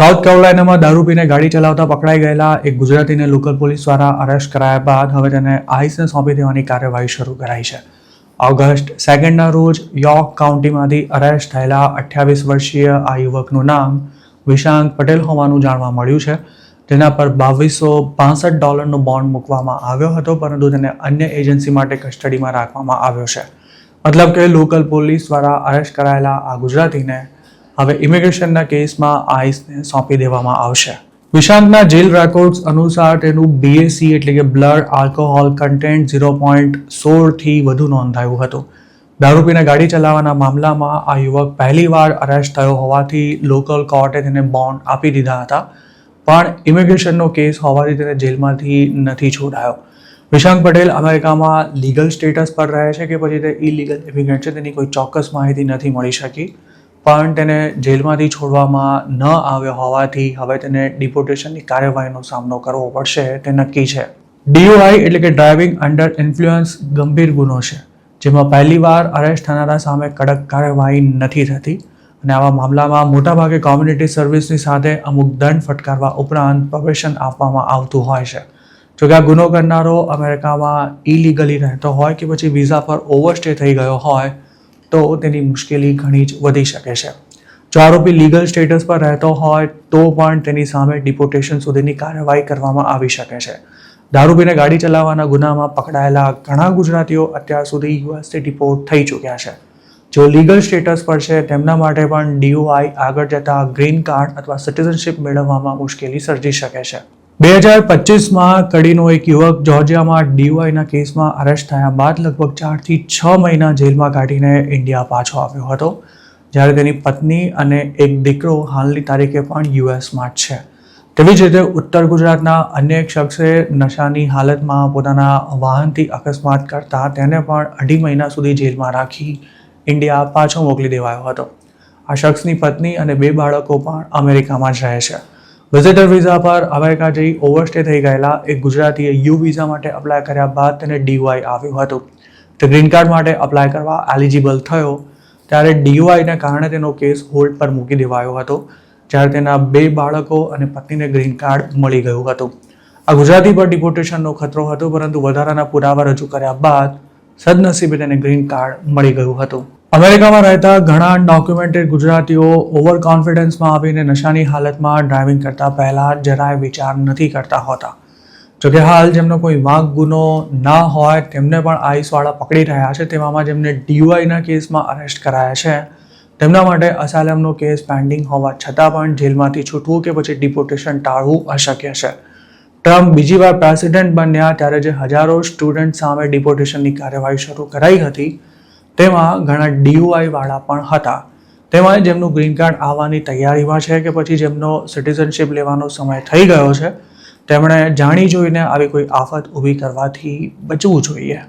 South કેરોલાઇનામાં દારૂ પીને ગાડી ચલાવતા પકડાઈ ગયેલા એક ગુજરાતીને લોકલ પોલીસ દ્વારા અરેસ્ટ કરાયા બાદ હવે તેને આઈસને સોંપી દેવાની કાર્યવાહી શરૂ કરાઈ છે. ઓગસ્ટ 2ના રોજ યોર્ક કાઉન્ટીમાંથી અરેસ્ટ થયેલા 28 વર્ષીય આ યુવકનું નામ વિશાંક પટેલ હોવાનું જાણવા મળ્યું છે. તેના પર $2265 બોન્ડ મૂકવામાં આવ્યો હતો, પરંતુ તેને અન્ય એજન્સી માટે કસ્ટડીમાં રાખવામાં આવ્યો છે. મતલબ કે લોકલ પોલીસ દ્વારા અરેસ્ટ કરાયેલા આ ગુજરાતીને હવે ઇમિગ્રેશનના કેસમાં આઈસને સોંપી દેવામાં આવશે. વિશાંકના જેલ રેકોર્ડ્સ અનુસાર તેનું BAC એટલે કે બ્લડ આલ્કોહોલ કન્ટેન્ટ 0.16 થી વધુ નોંધાયું હતું. દારૂ પીને ગાડી ચલાવવાના મામલામાં આ યુવક પહેલીવાર અરેસ્ટ થયો હોવાથી લોકલ કોર્ટે તેને બોન્ડ આપી દીધા હતા, પણ ઇમિગ્રેશનનો કેસ હોવાથી તેને જેલમાંથી નથી છોડાયો. વિશાંક પટેલ અમેરિકામાં લીગલ સ્ટેટસ પર રહે છે કે પછી તે ઇલીગલ ઇમિગ્રન્ટ છે તેની કોઈ ચોક્કસ માહિતી નથી મળી શકી, પણ તેને જેલમાંથી છોડવામાં ન આવ્યો હોવાથી હવે તેને ડિપોર્ટેશનની કાર્યવાહીનો સામનો કરવો પડશે તે નક્કી છે. DUI એટલે કે ડ્રાઇવિંગ અંડર ઇન્ફ્લુઅન્સ ગંભીર ગુનો છે, જેમાં પહેલીવાર અરેસ્ટ થનારા સામે કડક કાર્યવાહી નથી થતી અને આવા મામલામાં મોટાભાગે કોમ્યુનિટી સર્વિસની સાથે અમુક દંડ ફટકારવા ઉપરાંત પ્રોબેશન આપવામાં આવતું હોય છે. જોકે આ ગુનો કરનારો અમેરિકામાં ઇલીગલી રહેતો હોય કે પછી વિઝા પર ઓવરસ્ટે થઈ ગયો હોય તો તેની મુશ્કેલી ઘણી જ વધી શકે છે. જો આરોપી લીગલ સ્ટેટસ પર રહેતો હોય તો પણ તેની સામે ડિપોર્ટેશન સુધીની કાર્યવાહી કરવામાં આવી શકે છે. દારૂ પીને ગાડી ચલાવવાના ગુનામાં પકડાયેલા ઘણા ગુજરાતીઓ અત્યાર સુધી યુએસથી ડિપોર્ટ થઈ ચૂક્યા છે. જો લીગલ સ્ટેટસ પર છે તેમના માટે પણ DUI આગળ જતા ગ્રીન કાર્ડ અથવા સિટીઝનશિપ મેળવવામાં મુશ્કેલી સર્જી શકે છે. 2025માં કડીનો એક યુવક જોર્જિયામાં DUIના કેસમાં અરેસ્ટ થયા બાદ લગભગ 4 થી 6 મહિના જેલમાં કાઢીને ઇન્ડિયા પાછો આવ્યો હતો, જ્યારે તેની પત્ની અને એક દીકરો હાલની તારીખે પણ યુએસમાં જ છે. તેવી જ રીતે ઉત્તર ગુજરાતના અન્ય એક શખ્સે નશાની હાલતમાં પોતાના વાહનથી અકસ્માત કરતા તેને પણ 2.5 મહિના સુધી જેલમાં રાખી ઇન્ડિયા પાછો મોકલી દેવાયો હતો. આ શખ્સની પત્ની અને 2 બાળકો પણ અમેરિકામાં જ રહે છે. વિઝિટર વિઝા પર અમેરિકા જઈ ઓવરસ્ટે થઈ ગયેલા એક ગુજરાતીએ યુ વિઝા માટે અપ્લાય કર્યા બાદ તેને DUI આવ્યું હતું. તે ગ્રીન કાર્ડ માટે અપ્લાય કરવા એલિજિબલ થયો ત્યારે DUIને કારણે તેનો કેસ હોલ્ડ પર મૂકી દેવાયો હતો, જ્યારે તેના 2 બાળકો અને પત્નીને ગ્રીન કાર્ડ મળી ગયું હતું. આ ગુજરાતી પર ડિપોર્ટેશનનો ખતરો હતો, પરંતુ વધારાના પુરાવા રજૂ કર્યા બાદ સદનસીબે તેને ગ્રીન કાર્ડ મળી ગયું હતું. અમેરિકામાં રહેતા ઘણા ડોક્યુમેન્ટેડ ગુજરાતીઓ ઓવર કોન્ફિડન્સમાં આવીને નશાની હાલતમાં ડ્રાઇવિંગ કરતા પહેલા જરાય વિચાર નથી કરતા હોતા. જોકે હાલ જેમનો કોઈ વાંક ગુનો ના હોય તેમને પણ આઈસવાળા પકડી રહ્યા છે. તેવામાં જેમને DUIના કેસમાં અરેસ્ટ કરાયા છે તેમના માટે અસાયલમનો કેસ પેન્ડિંગ હોવા છતાં પણ જેલમાંથી છૂટવું કે પછી ડિપોર્ટેશન ટાળવું અશક્ય છે. ટ્રમ્પ બીજી વાર પ્રેસિડેન્ટ બન્યા ત્યારે જે હજારો સ્ટુડન્ટ સામે ડિપોર્ટેશનની કાર્યવાહી શરૂ કરાઈ હતી તેમાં ઘણા DUI વાળા પણ હતા. તેમાં જેમનું ગ્રીન કાર્ડ આવવાની તૈયારીમાં છે કે પછી જેમનો સિટીઝનશિપ લેવાનો સમય થઈ ગયો છે તેમણે જાણી જોઈને આવી કોઈ આફત ઊભી કરવાથી બચવું જોઈએ.